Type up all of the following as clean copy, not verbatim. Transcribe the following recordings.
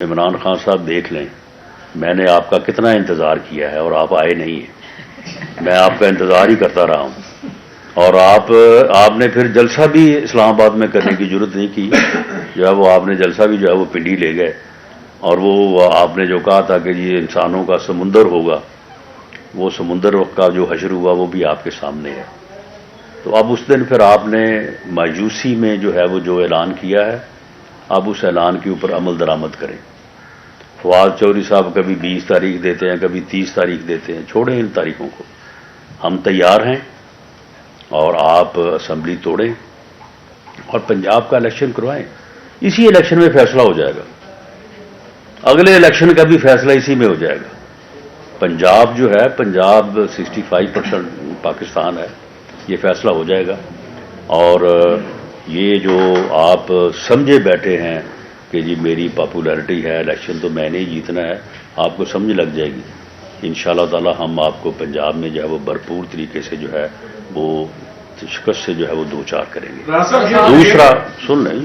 عمران خان صاحب دیکھ لیں، میں نے آپ کا کتنا انتظار کیا ہے اور آپ آئے نہیں ہیں۔ میں آپ کا انتظار ہی کرتا رہا ہوں، اور آپ نے پھر جلسہ بھی اسلام آباد میں کرنے کی ضرورت نہیں کی، جو ہے وہ آپ نے جلسہ بھی جو ہے وہ پنڈی لے گئے، اور وہ آپ نے جو کہا تھا کہ یہ انسانوں کا سمندر ہوگا، وہ سمندر کا جو حشر ہوا وہ بھی آپ کے سامنے ہے۔ تو اب اس دن پھر آپ نے مایوسی میں جو ہے وہ جو اعلان کیا ہے، اب اس اعلان کے اوپر عمل درآمد کریں۔ فواد چودھری صاحب کبھی 20 تاریخ دیتے ہیں، کبھی 30 تاریخ دیتے ہیں، چھوڑیں ان تاریخوں کو، ہم تیار ہیں، اور آپ اسمبلی توڑیں اور پنجاب کا الیکشن کروائیں۔ اسی الیکشن میں فیصلہ ہو جائے گا، اگلے الیکشن کا بھی فیصلہ اسی میں ہو جائے گا۔ پنجاب جو ہے، پنجاب 65% پاکستان ہے، یہ فیصلہ ہو جائے گا۔ اور یہ جو آپ سمجھے بیٹھے ہیں کہ جی میری پاپولیرٹی ہے، الیکشن تو میں نے ہی جیتنا ہے، آپ کو سمجھ لگ جائے گی۔ انشاءاللہ تعالی ہم آپ کو پنجاب میں جو ہے وہ بھرپور طریقے سے جو ہے وہ شکست سے جو ہے وہ دو چار کریں گے۔ دوسرا سن لیں،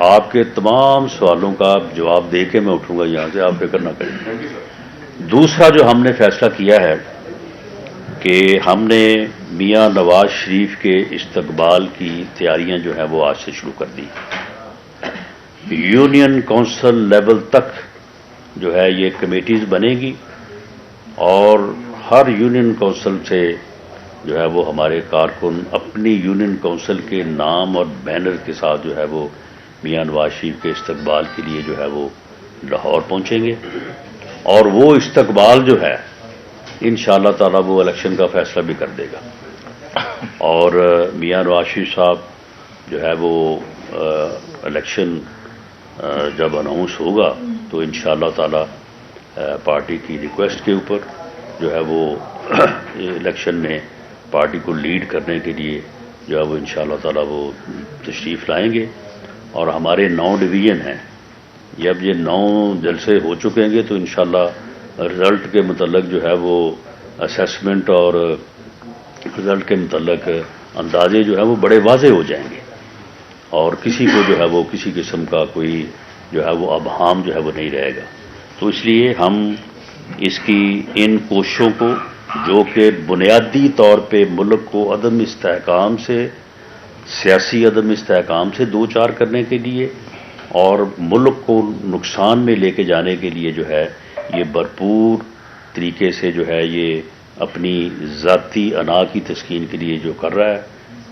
آپ کے تمام سوالوں کا جواب دے کے میں اٹھوں گا یہاں سے، آپ فکر نہ کریں۔ دوسرا جو ہم نے فیصلہ کیا ہے کہ ہم نے میاں نواز شریف کے استقبال کی تیاریاں جو ہیں وہ آج سے شروع کر دی۔ یونین کونسل لیول تک جو ہے یہ کمیٹیز بنے گی، اور ہر یونین کونسل سے جو ہے وہ ہمارے کارکن اپنی یونین کونسل کے نام اور بینر کے ساتھ جو ہے وہ میاں نواز شریف کے استقبال کے لیے جو ہے وہ لاہور پہنچیں گے، اور وہ استقبال جو ہے انشاءاللہ تعالی وہ الیکشن کا فیصلہ بھی کر دے گا۔ اور میاں نواز شریف صاحب جو ہے وہ الیکشن جب اناؤنس ہوگا تو انشاءاللہ تعالی پارٹی کی ریکویسٹ کے اوپر جو ہے وہ الیکشن میں پارٹی کو لیڈ کرنے کے لیے جو ہے وہ انشاءاللہ تعالی وہ تشریف لائیں گے۔ اور ہمارے 9 ڈویژن ہیں، جب یہ 9 جلسے ہو چکیں گے تو انشاءاللہ رزلٹ کے متعلق جو ہے وہ اسیسمنٹ اور رزلٹ کے متعلق اندازے جو ہے وہ بڑے واضح ہو جائیں گے، اور کسی کو جو ہے وہ کسی قسم کا کوئی جو ہے وہ ابہام جو ہے وہ نہیں رہے گا۔ تو اس لیے ہم اس کی ان کوششوں کو، جو کہ بنیادی طور پہ ملک کو عدم استحکام سے، سیاسی عدم استحکام سے دو چار کرنے کے لیے اور ملک کو نقصان میں لے کے جانے کے لیے جو ہے یہ بھرپور طریقے سے جو ہے یہ اپنی ذاتی انا کی تسکین کے لیے جو کر رہا ہے،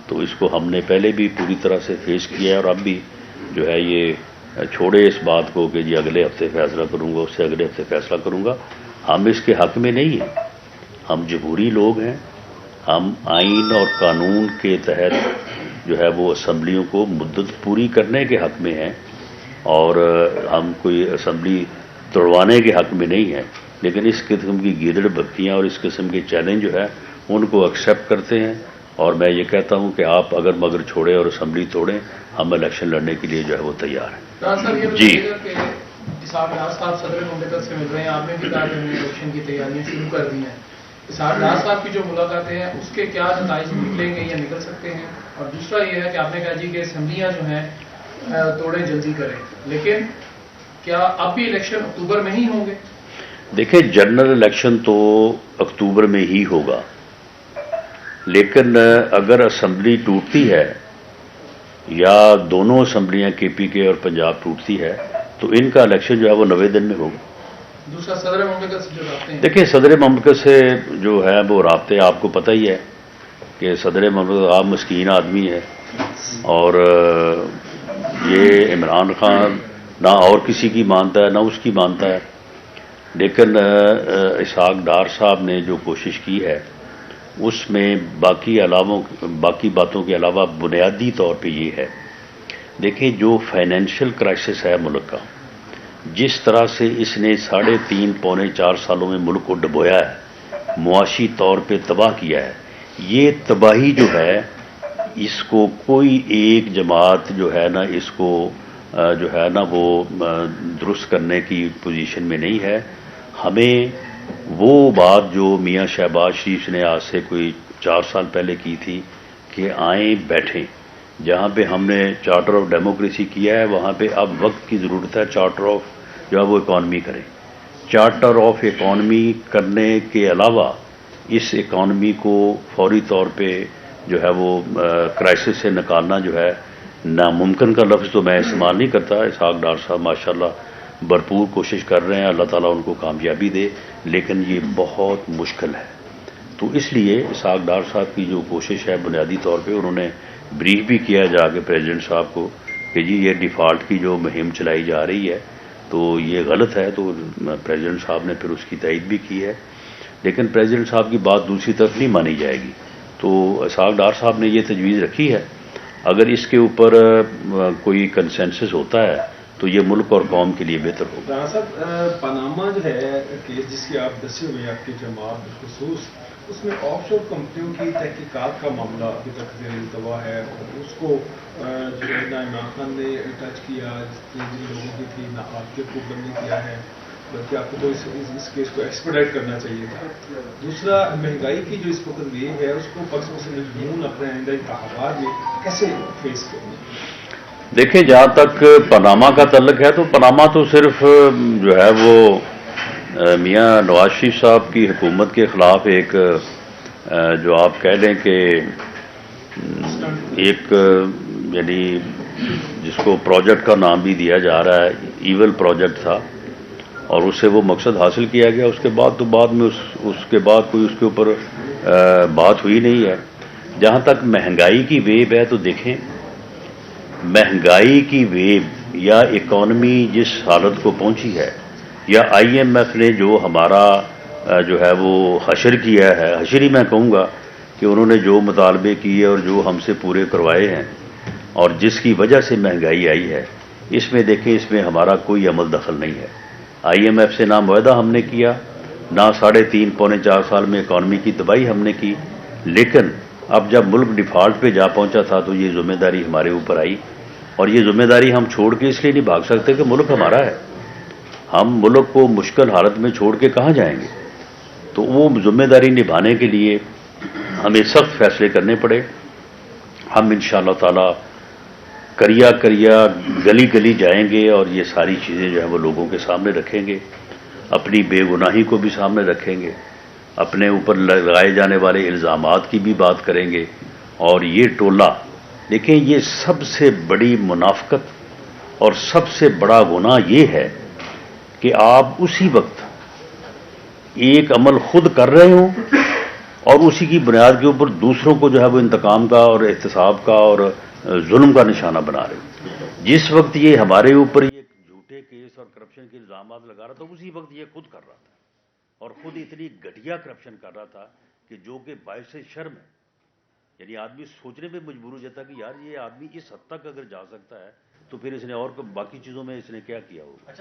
تو اس کو ہم نے پہلے بھی پوری طرح سے فیس کیا ہے، اور اب بھی جو ہے یہ چھوڑے اس بات کو کہ جی اگلے ہفتے فیصلہ کروں گا، اس سے اگلے ہفتے فیصلہ کروں گا۔ ہم اس کے حق میں نہیں ہیں، ہم جمہوری لوگ ہیں، ہم آئین اور قانون کے تحت جو ہے وہ اسمبلیوں کو مدت پوری کرنے کے حق میں ہیں، اور ہم کوئی اسمبلی توڑوانے کے حق میں نہیں ہیں، لیکن اس قسم کی گیدڑ بکیاں اور اس قسم کے چیلنج جو ہے ان کو ایکسیپٹ کرتے ہیں۔ اور میں یہ کہتا ہوں کہ آپ اگر مگر چھوڑیں اور اسمبلی توڑیں، ہم الیکشن لڑنے کے لیے جو ہے وہ تیار ہیں۔ جی اسحاق ڈار صاحب صدر مملکت سے مل رہے ہیں، آپ نے بھی کہا کہ ہم نے الیکشن کی تیاریاں شروع کر دی ہیں۔ اسحاق ڈار صاحب کی جو ملاقاتیں ہیں اس کے کیا نتائج نکلیں گے یا نکل سکتے ہیں؟ اور دوسرا یہ ہے کہ آپ نے کہا جی کہ اسمبلیاں جو ہیں توڑیں جلدی کریں، لیکن کیا اب بھی الیکشن اکتوبر میں ہی ہوں گے؟ دیکھیں، جنرل الیکشن تو اکتوبر میں ہی ہوگا، لیکن اگر اسمبلی ٹوٹتی ہے یا دونوں اسمبلیاں کے پی کے اور پنجاب ٹوٹتی ہے تو ان کا الیکشن جو ہے وہ 90 دن میں ہوگا۔ دوسرا صدر مملکت سے جو رابطے ہیں، دیکھیں صدر مملکت سے جو ہے وہ رابطے آپ کو پتہ ہی ہے کہ صدر مملکت آپ مسکین آدمی ہے، اور یہ عمران خان نہ اور کسی کی مانتا ہے نہ اس کی مانتا ہے، لیکن اسحاق ڈار صاحب نے جو کوشش کی ہے اس میں باقی باتوں کے علاوہ بنیادی طور پہ یہ ہے، دیکھیں جو فائنینشیل کرائسس ہے ملک کا، جس طرح سے اس نے 3.5 پونے 4 سالوں میں ملک کو ڈبویا ہے، معاشی طور پہ تباہ کیا ہے، یہ تباہی جو ہے اس کو کوئی ایک جماعت جو ہے نا اس کو جو ہے نا وہ درست کرنے کی پوزیشن میں نہیں ہے۔ ہمیں وہ بات جو میاں شہباز شریف نے آج سے کوئی 4 سال پہلے کی تھی کہ آئیں بیٹھیں، جہاں پہ ہم نے چارٹر آف ڈیموکریسی کیا ہے وہاں پہ اب وقت کی ضرورت ہے چارٹر آف جو ہے وہ اکانومی کریں. چارٹر آف اکانومی کرنے کے علاوہ اس اکانومی کو فوری طور پہ جو ہے وہ کرائسس سے نکالنا جو ہے ناممکن کا لفظ تو میں استعمال نہیں کرتا. اسحاق ڈار صاحب ماشاءاللہ بھرپور کوشش کر رہے ہیں, اللہ تعالیٰ ان کو کامیابی دے, لیکن یہ بہت مشکل ہے. تو اس لیے اسحاق ڈار صاحب کی جو کوشش ہے بنیادی طور پہ انہوں نے بریف بھی کیا جا کے پریزیڈنٹ صاحب کو کہ جی یہ ڈیفالٹ کی جو مہم چلائی جا رہی ہے تو یہ غلط ہے. تو پریزیڈنٹ صاحب نے پھر اس کی تائید بھی کی ہے, لیکن پریزیڈنٹ صاحب کی بات دوسری طرف نہیں مانی جائے گی. تو اسحاق ڈار صاحب نے یہ تجویز رکھی ہے, اگر اس کے اوپر کوئی کنسنسس ہوتا ہے تو یہ ملک اور قوم کے لیے بہتر ہوگا. رانا صاحب, پاناما جو ہے کیس جس کی آپ دسے ہوئے آپ کی جماعت بالخصوص, اس میں آف شور کمپنیوں کی تحقیقات کا معاملہ ابھی تک زیر التوا ہے, اور اس کو جو ہے نہ عمران خان نے ٹچ کیا, جن لوگوں کی تھی نہ آپ کے کو بند نہیں کیا ہے, بلکہ آپ کو تو اس کیس کو ایکسپیڈائٹ کرنا چاہیے تھا. دوسرا, مہنگائی کی جو اس وقت ویو ہے اس کو پاکستان مسلم یونین اپنے آئندہ انتخابات میں کیسے فیس کریں گے؟ دیکھیں, جہاں تک پاناما کا تعلق ہے تو پاناما تو صرف جو ہے وہ میاں نواز شریف صاحب کی حکومت کے خلاف ایک جو آپ کہہ لیں کہ ایک یعنی جس کو پروجیکٹ کا نام بھی دیا جا رہا ہے, ایول پروجیکٹ تھا, اور اس سے وہ مقصد حاصل کیا گیا. اس کے بعد تو بعد میں اس کے بعد کوئی اس کے اوپر بات ہوئی نہیں ہے. جہاں تک مہنگائی کی ویو ہے تو دیکھیں, مہنگائی کی ویو یا اکانومی جس حالت کو پہنچی ہے, یا آئی ایم ایف نے جو ہمارا جو ہے وہ حشر کیا ہے, حشر ہی میں کہوں گا کہ انہوں نے جو مطالبے کیے اور جو ہم سے پورے کروائے ہیں اور جس کی وجہ سے مہنگائی آئی ہے, اس میں دیکھیں اس میں ہمارا کوئی عمل دخل نہیں ہے. آئی ایم ایف سے نہ معاہدہ ہم نے کیا, نہ 3.5 پونے 4 سال میں اکانومی کی تباہی ہم نے کی. لیکن اب جب ملک ڈیفالٹ پہ جا پہنچا تھا تو یہ ذمہ داری ہمارے اوپر آئی, اور یہ ذمہ داری ہم چھوڑ کے اس لیے نہیں بھاگ سکتے کہ ملک ہمارا ہے. ہم ملک کو مشکل حالت میں چھوڑ کے کہاں جائیں گے؟ تو وہ ذمہ داری نبھانے کے لیے ہمیں سخت فیصلے کرنے پڑے. ہم انشاءاللہ تعالی کریا گلی گلی جائیں گے اور یہ ساری چیزیں جو ہیں وہ لوگوں کے سامنے رکھیں گے, اپنی بے گناہی کو بھی سامنے رکھیں گے, اپنے اوپر لگائے جانے والے الزامات کی بھی بات کریں گے. اور یہ ٹولہ دیکھیں, یہ سب سے بڑی منافقت اور سب سے بڑا گناہ یہ ہے کہ آپ اسی وقت ایک عمل خود کر رہے ہوں اور اسی کی بنیاد کے اوپر دوسروں کو جو ہے وہ انتقام کا اور احتساب کا اور ظلم کا نشانہ بنا رہے ہوں. جس وقت یہ ہمارے اوپر یہ جھوٹے کیس اور کرپشن کے الزامات لگا رہا تھا, اسی وقت یہ خود کر رہا تھا, اور خود اتنی گھٹیا کرپشن کر رہا تھا کہ جو کہ باعث شرم ہے. یعنی آدمی سوچنے پہ مجبور ہو جاتا کہ یار یہ آدمی اس حد تک اگر جا سکتا ہے تو پھر اس نے اور باقی چیزوں میں اس نے کیا کیا ہوگا.